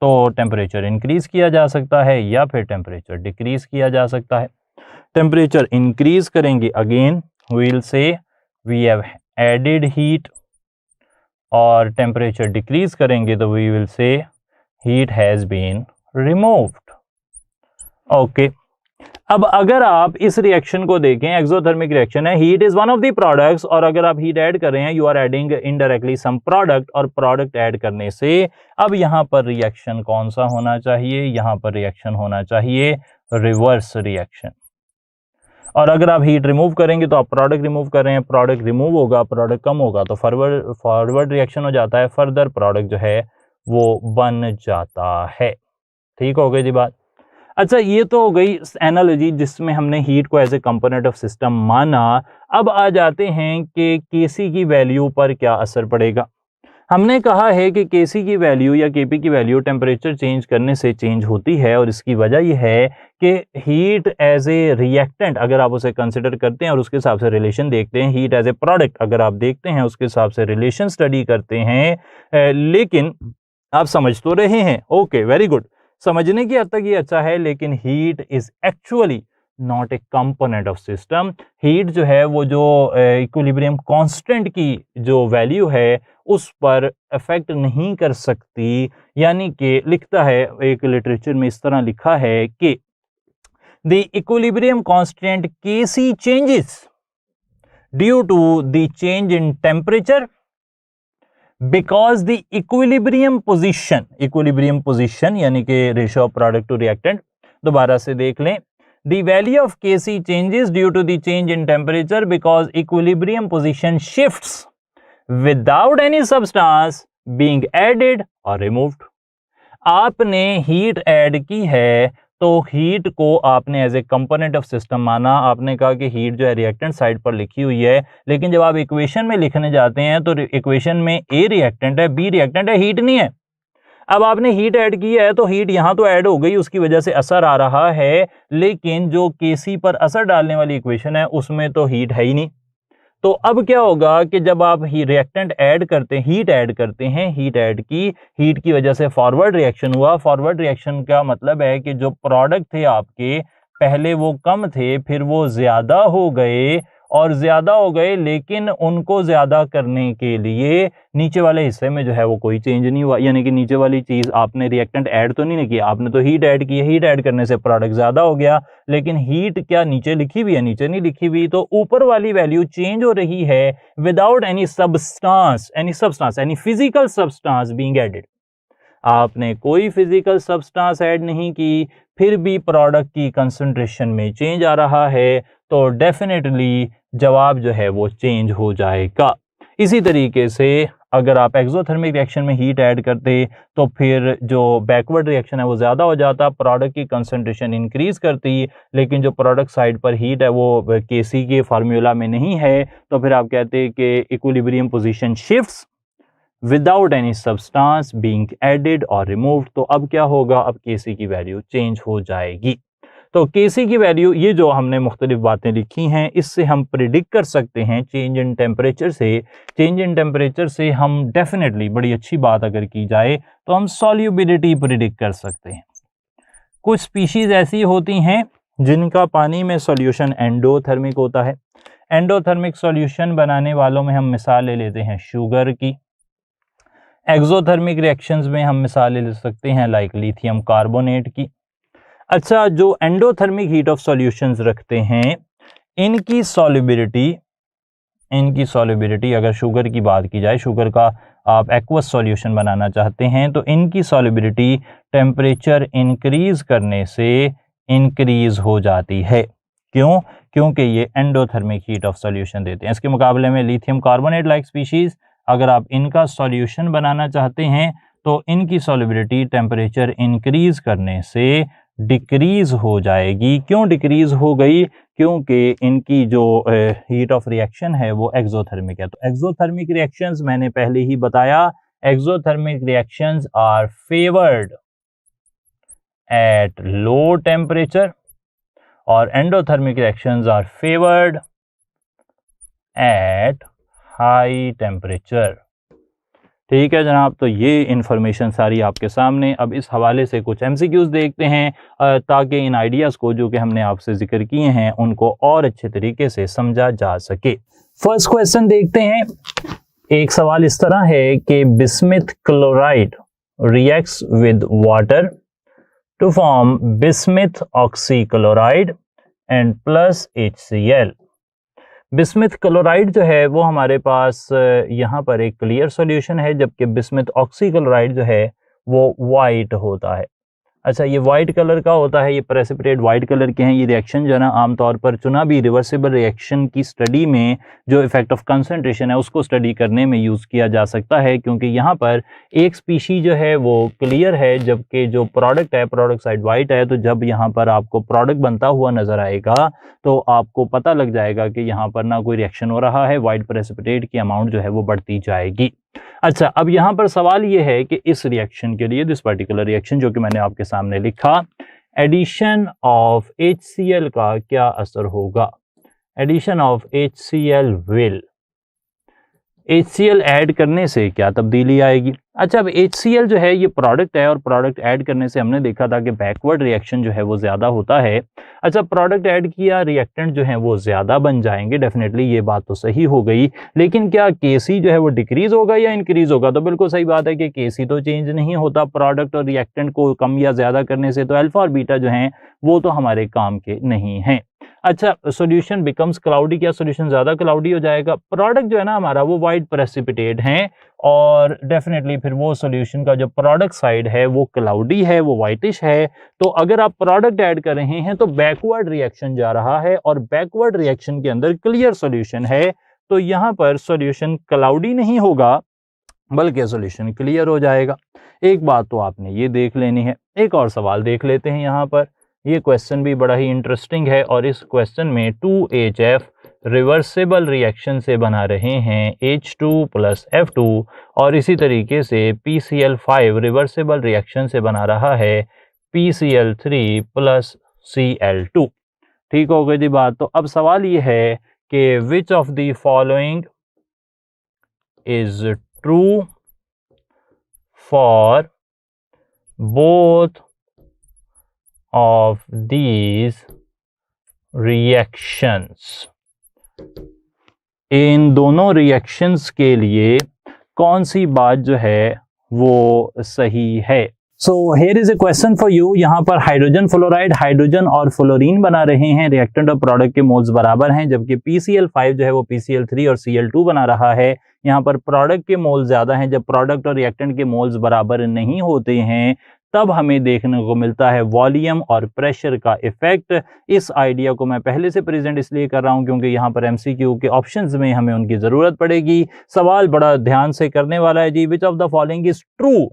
Speaker 1: तो टेम्परेचर इंक्रीज किया जा सकता है या फिर टेम्परेचर डिक्रीज किया जा सकता है. टेम्परेचर इंक्रीज करेंगे, again we will say we have added heat, और टेम्परेचर डिक्रीज करेंगे तो we will say heat has been removed. Okay. अब अगर आप इस रिएक्शन को देखें, एक्सोथर्मिक रिएक्शन है, heat is one of the products, और अगर आप हीट ऐड कर रहे हैं you are adding indirectly some product, और प्रोडक्ट ऐड करने से अब यहाँ पर रिएक्शन कौन सा होना चाहिए, यहाँ पर रिएक्शन होना चाहिए रिवर्स रिएक्शन। और अगर आप हीट रिमूव करेंगे तो आप प्रोडक्ट रिमूव कर रहे हैं, प्रोडक्ट रिमूव होगा, प्रोडक्ट कम होगा तो फॉरवर्ड रिएक्शन हो जाता है, फर्दर प्रोडक्ट जो है वो बन जाता है। ठीक हो गई जी बात। अच्छा, ये तो हो गई एनालॉजी जिसमें हमने हीट को as a component of system माना। अब आ जाते हैं कि केसी की वैल्यू पर क्या असर पड़ेगा। हमने कहा है कि केसी की वैल्यू या केपी की वैल्यू टेम्परेचर चेंज करने से चेंज होती है, और इसकी वजह यह है कि हीट एज ए रिएक्टेंट अगर आप उसे कंसिडर करते हैं और उसके हिसाब से रिलेशन देखते हैं, हीट एज ए प्रोडक्ट अगर आप देखते हैं उसके हिसाब से रिलेशन स्टडी करते हैं, लेकिन आप समझ तो रहे हैं, ओके वेरी गुड, समझने की हद तक ये अच्छा है, लेकिन heat is actually not a component of system. Heat जो है वो जो इक्विलिब्रियम कांस्टेंट की जो वैल्यू है उस पर इफेक्ट नहीं कर सकती। यानी कि लिखता है एक लिटरेचर में इस तरह लिखा है कि the equilibrium constant Kc changes due to the change in temperature because the equilibrium position यानी कि ratio of product to reactant. दोबारा से देख लें, the value of Kc changes due to the change in temperature because equilibrium position shifts without any substance being added or removed। आपने heat add की है तो हीट को आपने as a component of system माना। आपने कहा कि हीट जो है रिएक्टेंट साइड पर लिखी हुई है, लेकिन जब आप इक्वेशन में लिखने जाते हैं तो इक्वेशन में ए रिएक्टेंट है, बी रिएक्टेंट है, हीट नहीं है। अब आपने हीट ऐड की है तो हीट यहां तो ऐड हो गई, उसकी वजह से असर आ रहा है, लेकिन जो केसी पर असर डालने वाली इक्वेशन है उसमें तो हीट है ही नहीं। तो अब क्या होगा कि जब आप रिएक्टेंट ऐड करते हैं, हीट ऐड करते हैं, हीट की वजह से फॉरवर्ड रिएक्शन हुआ। फॉरवर्ड रिएक्शन का मतलब है कि जो प्रोडक्ट थे आपके पहले वो कम थे, फिर वो ज्यादा हो गए, और ज्यादा हो गए, लेकिन उनको ज्यादा करने के लिए नीचे वाले हिस्से में जो है वो कोई चेंज नहीं हुआ। यानी कि नीचे वाली चीज आपने रिएक्टेंट ऐड तो नहीं किया, आपने तो हीट ऐड की है, हीट ऐड करने से प्रोडक्ट ज्यादा हो गया, लेकिन हीट क्या नीचे लिखी हुई है, नीचे नहीं लिखी हुई। तो ऊपर वाली वैल्यू चेंज हो रही है without any substance, any physical substance being added. आपने कोई फिजिकल सब्सटेंस ऐड नहीं की, फिर भी प्रोडक्ट की कंसंट्रेशन में चेंज आ रहा है, तो डेफिनेटली जवाब जो है वो चेंज हो जाएगा। इसी तरीके से अगर आप एक्सोथर्मिक रिएक्शन में हीट ऐड करते तो फिर जो बैकवर्ड रिएक्शन है वो ज़्यादा हो जाता, प्रोडक्ट की कंसंट्रेशन इंक्रीज करती, लेकिन जो प्रोडक्ट साइड पर हीट है वो केसी के फार्मूला में नहीं है, तो फिर आप कहते हैं कि equilibrium position shifts without any substance being added और रिमूव्ड। तो अब क्या होगा, अब केसी की वैल्यू चेंज हो जाएगी। तो केसी की वैल्यू, ये जो हमने मुख्तलिफ बातें लिखी हैं, इससे हम प्रिडिक्ट कर सकते हैं चेंज इन टेम्परेचर से। चेंज इन टेम्परेचर से हम डेफिनेटली, बड़ी अच्छी बात अगर की जाए तो हम सॉल्युबिलिटी प्रिडिक्ट कर सकते हैं। कुछ स्पीशीज ऐसी होती हैं जिनका पानी में सॉल्यूशन एंडोथर्मिक होता है। एंडोथर्मिक सॉल्यूशन बनाने वालों में हम मिसाल ले लेते हैं शुगर की। एक्सोथर्मिक रिएक्शंस में हम मिसाल ले सकते हैं लाइक लिथियम कार्बोनेट की। अच्छा, जो एंडोथर्मिक हीट ऑफ सॉल्यूशंस रखते हैं, इनकी सॉल्युबिलिटी अगर शुगर की बात की जाए, शुगर का आप एक्वस सॉल्यूशन बनाना चाहते हैं तो इनकी सॉल्युबिलिटी टेम्परेचर इंक्रीज करने से इंक्रीज हो जाती है। क्यों? क्योंकि ये एंडोथर्मिक हीट ऑफ सॉल्यूशन देते हैं। इसके मुकाबले में लिथियम कार्बोनेट लाइक स्पीशीज, अगर आप इनका सॉल्यूशन बनाना चाहते हैं तो इनकी सॉल्युबिलिटी टेम्परेचर इंक्रीज करने से डिक्रीज हो जाएगी। क्यों डिक्रीज हो गई? क्योंकि इनकी जो हीट ऑफ रिएक्शन है वो एक्सोथर्मिक है। तो एक्सोथर्मिक रिएक्शंस मैंने पहले ही बताया, exothermic reactions are favoured at low temperature और endothermic reactions are favoured at high temperature. ठीक है जनाब, तो ये इंफॉर्मेशन सारी आपके सामने। अब इस हवाले से कुछ एमसीक्यूज देखते हैं ताकि इन आइडियाज़ को जो कि हमने आपसे जिक्र किए हैं उनको और अच्छे तरीके से समझा जा सके। फर्स्ट क्वेश्चन देखते हैं। एक सवाल इस तरह है कि bismuth chloride reacts with water to form bismuth oxychloride and plus HCl। Bismuth chloride जो है वो हमारे पास यहाँ पर एक क्लियर सॉल्यूशन है, जबकि बिस्मिथ ऑक्सीक्लोराइड जो है वो वाइट होता है। अच्छा, ये वाइट कलर का होता है, ये प्रेसिपिटेट वाइट कलर के हैं। ये रिएक्शन जो है ना आमतौर पर चुना भी रिवर्सिबल रिएक्शन की स्टडी में जो इफेक्ट ऑफ कंसंट्रेशन है उसको स्टडी करने में यूज़ किया जा सकता है, क्योंकि यहाँ पर एक स्पीशी जो है वो क्लियर है जबकि जो प्रोडक्ट है प्रोडक्ट साइड वाइट है। तो जब यहाँ पर आपको प्रोडक्ट बनता हुआ नज़र आएगा तो आपको पता लग जाएगा कि यहाँ पर ना कोई रिएक्शन हो रहा है, वाइट प्रेसिपिटेट की अमाउंट जो है वो बढ़ती जाएगी। अच्छा, अब यहाँ पर सवाल ये है कि इस रिएक्शन के लिए, दिस पर्टिकुलर रिएक्शन जो कि मैंने आपके सामने लिखा, एडिशन ऑफ HCl का क्या असर होगा। Addition of HCl will, HCl add करने से क्या तब्दीली आएगी। अच्छा, अब HCl जो है ये प्रोडक्ट है और प्रोडक्ट ऐड करने से हमने देखा था कि बैकवर्ड रिएक्शन जो है वो ज़्यादा होता है। अच्छा, प्रोडक्ट ऐड किया, रिएक्टेंट जो है वो ज़्यादा बन जाएंगे, डेफिनेटली ये बात तो सही हो गई। लेकिन क्या Kc जो है वो डिक्रीज होगा या इंक्रीज होगा। तो बिल्कुल सही बात है कि Kc तो चेंज नहीं होता प्रोडक्ट और रिएक्टेंट को कम या ज़्यादा करने से, तो अल्फा और बीटा जो हैं वो तो हमारे काम के नहीं हैं। अच्छा, सॉल्यूशन बिकम्स क्लाउडी, क्या सॉल्यूशन ज़्यादा क्लाउडी हो जाएगा। प्रोडक्ट जो है ना हमारा वो वाइट प्रेसिपिटेट हैं और डेफिनेटली फिर वो सॉल्यूशन का जो प्रोडक्ट साइड है वो क्लाउडी है, वो वाइटिश है। तो अगर आप प्रोडक्ट ऐड कर रहे हैं तो बैकवर्ड रिएक्शन जा रहा है और बैकवर्ड रिएक्शन के अंदर क्लियर सॉल्यूशन है, तो यहाँ पर सॉल्यूशन क्लाउडी नहीं होगा बल्कि सॉल्यूशन क्लियर हो जाएगा। एक बात तो आपने ये देख लेनी है। एक और सवाल देख लेते हैं यहाँ पर। ये क्वेश्चन भी बड़ा ही इंटरेस्टिंग है और इस क्वेश्चन में 2HF रिवर्सिबल रिएक्शन से बना रहे हैं H2 + F2 और इसी तरीके से PCl5 रिवर्सिबल रिएक्शन से बना रहा है PCl3 + Cl2। ठीक हो गई जी बात। तो अब सवाल ये है कि which of the following is true for both of these reactions। इन दोनों रिएक्शंस के लिए कौन सी बात जो है वो सही है। So here is a question for you. यहाँ पर हाइड्रोजन फ्लोराइड, हाइड्रोजन और फ्लोरीन बना रहे हैं, रिएक्टेंट और प्रोडक्ट के मोल्स बराबर हैं, जबकि PCl5 जो है वो PCl3 और Cl2 बना रहा है। यहाँ पर प्रोडक्ट के मोल ज्यादा हैं। जब प्रोडक्ट और रिएक्टेंट के मोल्स बराबर नहीं होते हैं तब हमें देखने को मिलता है वॉल्यूम और प्रेशर का इफेक्ट। इस आइडिया को मैं पहले से प्रेजेंट इसलिए कर रहा हूं क्योंकि यहाँ पर MCQ के ऑप्शंस में हमें उनकी जरूरत पड़ेगी। सवाल बड़ा ध्यान से करने वाला है जी। Which of the following is true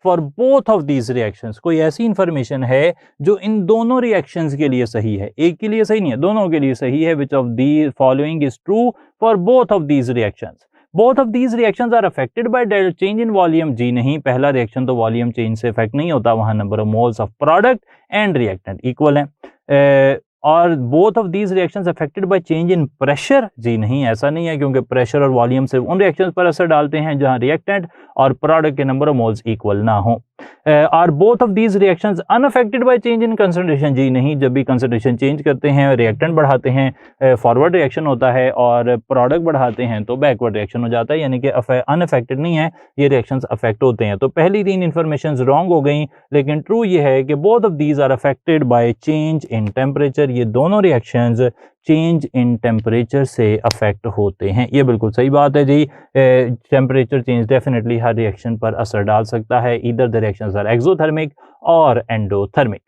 Speaker 1: for both of these reactions. कोई ऐसी इंफॉर्मेशन है जो इन दोनों रिएक्शंस के लिए सही है, एक के लिए सही नहीं है, दोनों के लिए सही है। Which of the following is true for both of these reactions. Both of these reactions are affected by change in volume. जी नहीं, पहला रिएक्शन तो वॉल्यूम चेंज से इफेक्ट नहीं होता, वहां number of moles of product and reactant equal है। और both of these reactions affected by change in pressure. जी नहीं, ऐसा नहीं है, क्योंकि प्रेशर और वॉल्यूम से उन रिएक्शंस पर असर डालते हैं जहां रिएक्टेंट और प्रोडक्ट के नंबर ऑफ मोल्स इक्वल ना हो। Are both of these reactions unaffected by change in concentration. जी नहीं, जब भी कंसंट्रेशन चेंज करते हैं, रिएक्टेंट बढ़ाते हैं, फॉरवर्ड रिएक्शन होता है और प्रोडक्ट बढ़ाते हैं तो बैकवर्ड रिएक्शन हो जाता है, यानी कि अनअफेक्टेड नहीं है, ये रिएक्शंस अफेक्ट होते हैं। तो पहली तीन इंफॉर्मेशन रॉन्ग हो गई, लेकिन ट्रू ये है कि both of these are affected by change in temperature. ये दोनों रिएक्शंस चेंज इन टेम्परेचर से अफेक्ट होते हैं। ये बिल्कुल सही बात है जी। टेम्परेचर चेंज डेफिनेटली हर रिएक्शन पर असर डाल सकता है, either the reactions are exothermic और एंडोथर्मिक।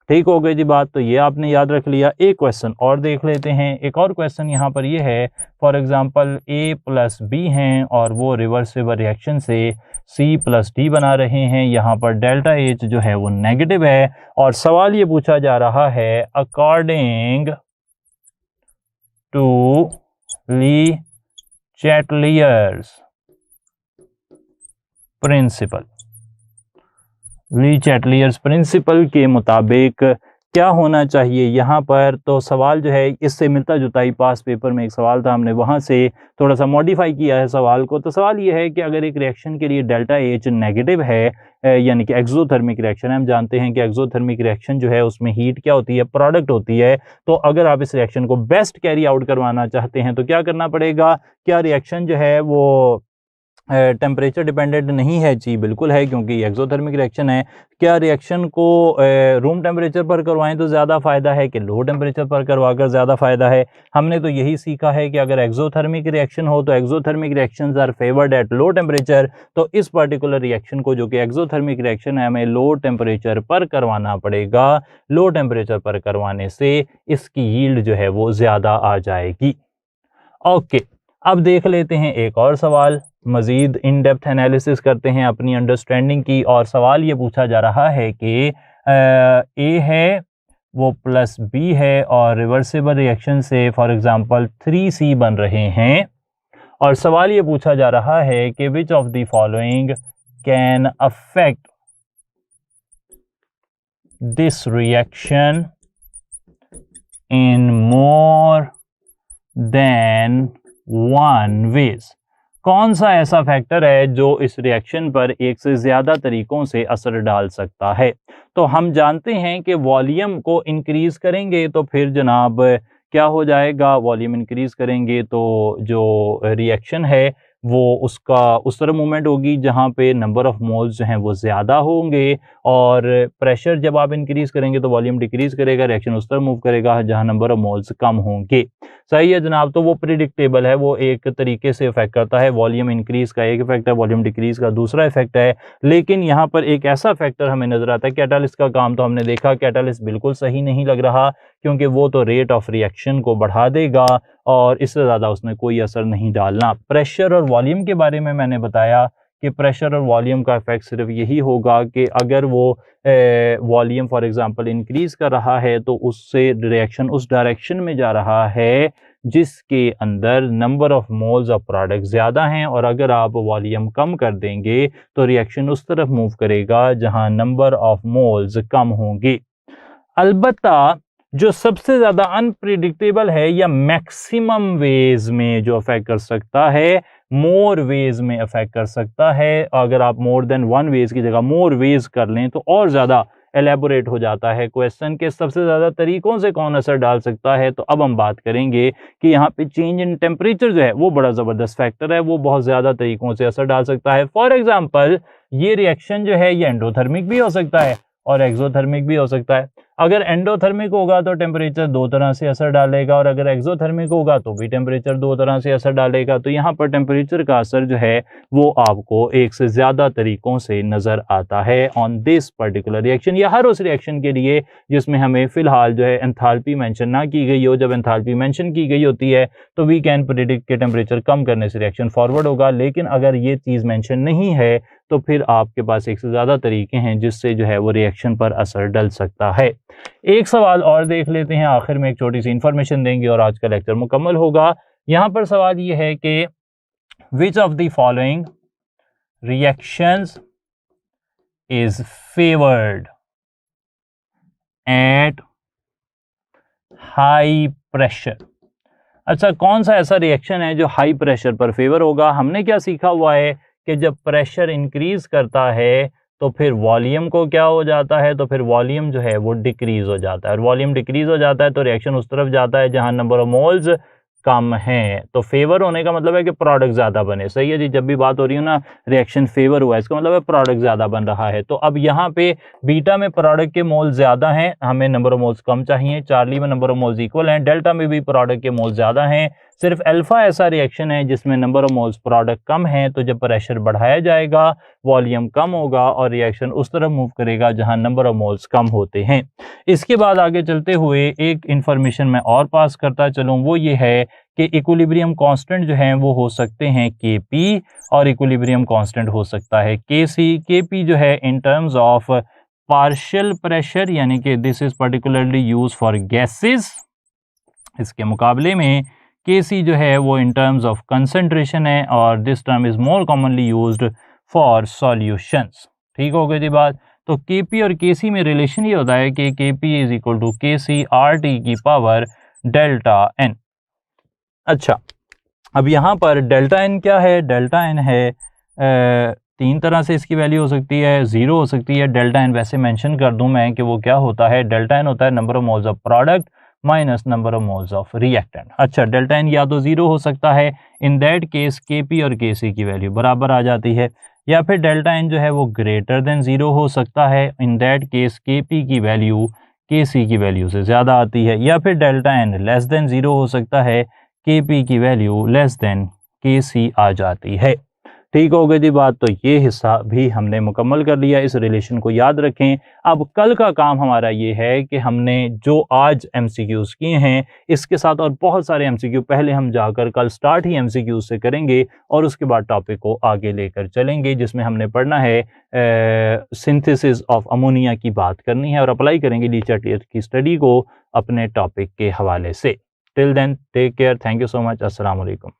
Speaker 1: ठीक हो गई जी बात। तो ये आपने याद रख लिया। एक क्वेश्चन और देख लेते हैं। एक और क्वेश्चन यहाँ पर ये है, फॉर एग्जांपल A + B हैं और वो रिवर्सिबल रिएक्शन से C + D बना रहे हैं। यहाँ पर डेल्टा H जो है वो नेगेटिव है और सवाल ये पूछा जा रहा है, according to Le Chatelier's principle, Le Chatelier's principle के मुताबिक क्या होना चाहिए यहाँ पर। तो सवाल जो है इससे मिलता जुलता ही पास पेपर में एक सवाल था, हमने वहाँ से थोड़ा सा मॉडिफाई किया है सवाल को। तो सवाल ये है कि अगर एक रिएक्शन के लिए डेल्टा H नेगेटिव है, यानी कि एक्सोथर्मिक रिएक्शन है, हम जानते हैं कि एक्सोथर्मिक रिएक्शन जो है उसमें हीट क्या होती है, प्रोडक्ट होती है। तो अगर आप इस रिएक्शन को बेस्ट कैरी आउट करवाना चाहते हैं तो क्या करना पड़ेगा। क्या रिएक्शन जो है वो टेम्परेचर डिपेंडेंट नहीं है? जी बिल्कुल है, क्योंकि एक्सोथर्मिक रिएक्शन है। क्या रिएक्शन को रूम टेम्परेचर पर करवाएं तो ज़्यादा फ़ायदा है कि लो टेम्परेचर पर करवाकर ज़्यादा फ़ायदा है? हमने तो यही सीखा है कि अगर एक्सोथर्मिक रिएक्शन हो तो exothermic reactions are favoured at low temperature. तो इस पर्टिकुलर रिएक्शन को, जो कि एक्सोथर्मिक रिएक्शन है, हमें लो टेम्परेचर पर करवाना पड़ेगा। लो टेम्परेचर पर करवाने से इसकी यील्ड जो है वो ज़्यादा आ जाएगी। ओके, अब देख लेते हैं एक और सवाल, मज़ीद इन डेप्थ एनालिसिस करते हैं अपनी अंडरस्टैंडिंग की। और सवाल ये पूछा जा रहा है कि ए है वो प्लस बी है और रिवर्सिबल रिएक्शन से फॉर एग्जांपल 3C बन रहे हैं। और सवाल ये पूछा जा रहा है कि which of the following can affect this reaction in more than one ways. कौन सा ऐसा फैक्टर है जो इस रिएक्शन पर एक से ज़्यादा तरीक़ों से असर डाल सकता है? तो हम जानते हैं कि वॉल्यूम को इंक्रीज़ करेंगे तो फिर जनाब क्या हो जाएगा, वॉल्यूम इंक्रीज़ करेंगे तो जो रिएक्शन है वो उसका उस तरह मूवमेंट होगी जहाँ पे नंबर ऑफ़ मोल्स जो हैं वो ज़्यादा होंगे। और प्रेशर जब आप इंक्रीज़ करेंगे तो वॉल्यूम डिक्रीज़ करेगा, रिएक्शन उस तरह मूव करेगा जहाँ नंबर ऑफ़ मोल्स कम होंगे। सही है जनाब, तो वो प्रिडिक्टेबल है, वो एक तरीके से इफेक्ट करता है। वॉल्यूम इंक्रीज़ का एक इफेक्ट है, वॉल्यूम डिक्रीज़ का दूसरा इफेक्ट है। लेकिन यहाँ पर एक ऐसा फैक्टर हमें नज़र आता है, कैटालिस्ट का काम तो हमने देखा, कैटालिस्ट बिल्कुल सही नहीं लग रहा, क्योंकि वो तो रेट ऑफ रिएक्शन को बढ़ा देगा और इससे ज़्यादा उसमें कोई असर नहीं डालना। प्रेशर और वॉल्यूम के बारे में मैंने बताया कि प्रेशर और वॉल्यूम का इफेक्ट सिर्फ यही होगा कि अगर वो वॉल्यूम फॉर एग्जांपल इंक्रीज़ कर रहा है तो उससे रिएक्शन उस डायरेक्शन में जा रहा है जिसके अंदर number of moles of product ज़्यादा हैं। और अगर आप वॉल्यूम कम कर देंगे तो रिएक्शन उस तरफ मूव करेगा जहां नंबर ऑफ़ मोल्स कम होंगे। अलबत्ता जो सबसे ज़्यादा अनप्रिडिक्टेबल है या मैक्सिमम वेज में जो अफेक्ट कर सकता है, मोर वेज में अफेक्ट कर सकता है। अगर आप मोर देन वन वेज की जगह मोर वेज कर लें तो और ज़्यादा एलेबोरेट हो जाता है क्वेश्चन के सबसे ज़्यादा तरीक़ों से कौन असर डाल सकता है। तो अब हम बात करेंगे कि यहाँ पे चेंज इन टेम्परेचर जो है वो बड़ा ज़बरदस्त फैक्टर है, वो बहुत ज़्यादा तरीक़ों से असर डाल सकता है। फॉर एग्जांपल ये रिएक्शन जो है ये एंडोथर्मिक भी हो सकता है और एक्सोथर्मिक भी हो सकता है। अगर एंडोथर्मिक होगा तो टेम्परेचर दो तरह से असर डालेगा और अगर एक्सोथर्मिक होगा तो भी टेम्परेचर दो तरह से असर डालेगा। तो यहाँ पर टेम्परेचर का असर जो है वो आपको एक से ज़्यादा तरीक़ों से नज़र आता है ऑन दिस पर्टिकुलर रिएक्शन, या हर उस रिएक्शन के लिए जिसमें हमें फ़िलहाल जो है एंथैल्पी मेंशन ना की गई हो। जब एंथैल्पी मेंशन की गई होती है तो वी कैन प्रेडिक्ट के टेम्परेचर कम करने से रिएक्शन फॉरवर्ड होगा। लेकिन अगर ये चीज़ मेंशन नहीं है तो फिर आपके पास एक से ज़्यादा तरीके हैं जिससे जो है वो रिएक्शन पर असर डल सकता है। एक सवाल और देख लेते हैं, आखिर में एक छोटी सी इंफॉर्मेशन देंगे और आज का लेक्चर मुकम्मल होगा। यहाँ पर सवाल ये है कि which of the following reactions is favoured at high pressure. अच्छा, कौन सा ऐसा रिएक्शन है जो हाई प्रेशर पर फेवर होगा? हमने क्या सीखा हुआ है कि जब प्रेशर इंक्रीज करता है तो फिर वॉल्यूम को क्या हो जाता है, तो फिर वॉल्यूम जो है वो डिक्रीज हो जाता है और वॉल्यूम डिक्रीज हो जाता है तो रिएक्शन उस तरफ जाता है जहां नंबर ऑफ मोल्स कम है। तो फेवर होने का मतलब है कि प्रोडक्ट ज़्यादा बने। सही है जी, जब भी बात हो रही है ना रिएक्शन फेवर हुआ है इसका मतलब है प्रोडक्ट ज़्यादा बन रहा है। तो अब यहाँ पे बीटा में प्रोडक्ट के मोल ज़्यादा हैं, हमें नंबर ऑफ मोल्स कम चाहिए। चार्ली में नंबर ऑफ मोल्स इक्वल हैं, डेल्टा में भी प्रोडक्ट के मोल ज़्यादा हैं। सिर्फ अल्फा ऐसा रिएक्शन है जिसमें नंबर ऑफ मोल्स प्रोडक्ट कम है। तो जब प्रेशर बढ़ाया जाएगा वॉल्यूम कम होगा और रिएक्शन उस तरफ मूव करेगा जहां नंबर ऑफ मोल्स कम होते हैं। इसके बाद आगे चलते हुए एक इंफॉर्मेशन मैं और पास करता चलूँ, वो ये है कि इक्विलिब्रियम कांस्टेंट जो हैं वो हो सकते हैं Kp और इक्विलिब्रियम कांस्टेंट हो सकता है Kc। Kp जो है इन टर्म्स ऑफ पार्शियल प्रेशर, यानी कि this is particularly use for gases. इसके मुकाबले में Kc जो है वो इन टर्म्स ऑफ कंसंट्रेशन है और this term is more commonly used for solutions. ठीक हो गई थी बात। तो Kp और Kc में रिलेशन ये होता है कि Kp is equal to Kc RT की पावर डेल्टा n। अच्छा, अब यहाँ पर डेल्टा n क्या है? डेल्टा n है तीन तरह से इसकी वैल्यू हो सकती है, ज़ीरो हो सकती है। डेल्टा n वैसे मेंशन कर दूं मैं कि वो क्या होता है। डेल्टा n होता है number of moles of product minus number of moles of reactant. अच्छा, डेल्टा एन या तो 0 हो सकता है, इन दैट केस Kp और Kc की वैल्यू बराबर आ जाती है, या फिर डेल्टा एन जो है वो ग्रेटर देन 0 हो सकता है, इन दैट केस Kp की वैल्यू Kc की वैल्यू से ज़्यादा आती है, या फिर डेल्टा एन लेस देन 0 हो सकता है, Kp की वैल्यू लेस देन Kc आ जाती है। ठीक हो गई थी बात। तो ये हिस्सा भी हमने मुकम्मल कर लिया। इस रिलेशन को याद रखें। अब कल का काम हमारा ये है कि हमने जो आज एमसीक्यूज़ किए हैं इसके साथ और बहुत सारे एमसीक्यू पहले हम जाकर कल स्टार्ट ही एमसीक्यूज़ से करेंगे और उसके बाद टॉपिक को आगे लेकर चलेंगे, जिसमें हमने पढ़ना है सिंथेसिस ऑफ अमोनिया की बात करनी है और अप्लाई करेंगे ली चार्टियर की स्टडी को अपने टॉपिक के हवाले से। Till then take care, thank you so much, अस्सलाम वालेकुम।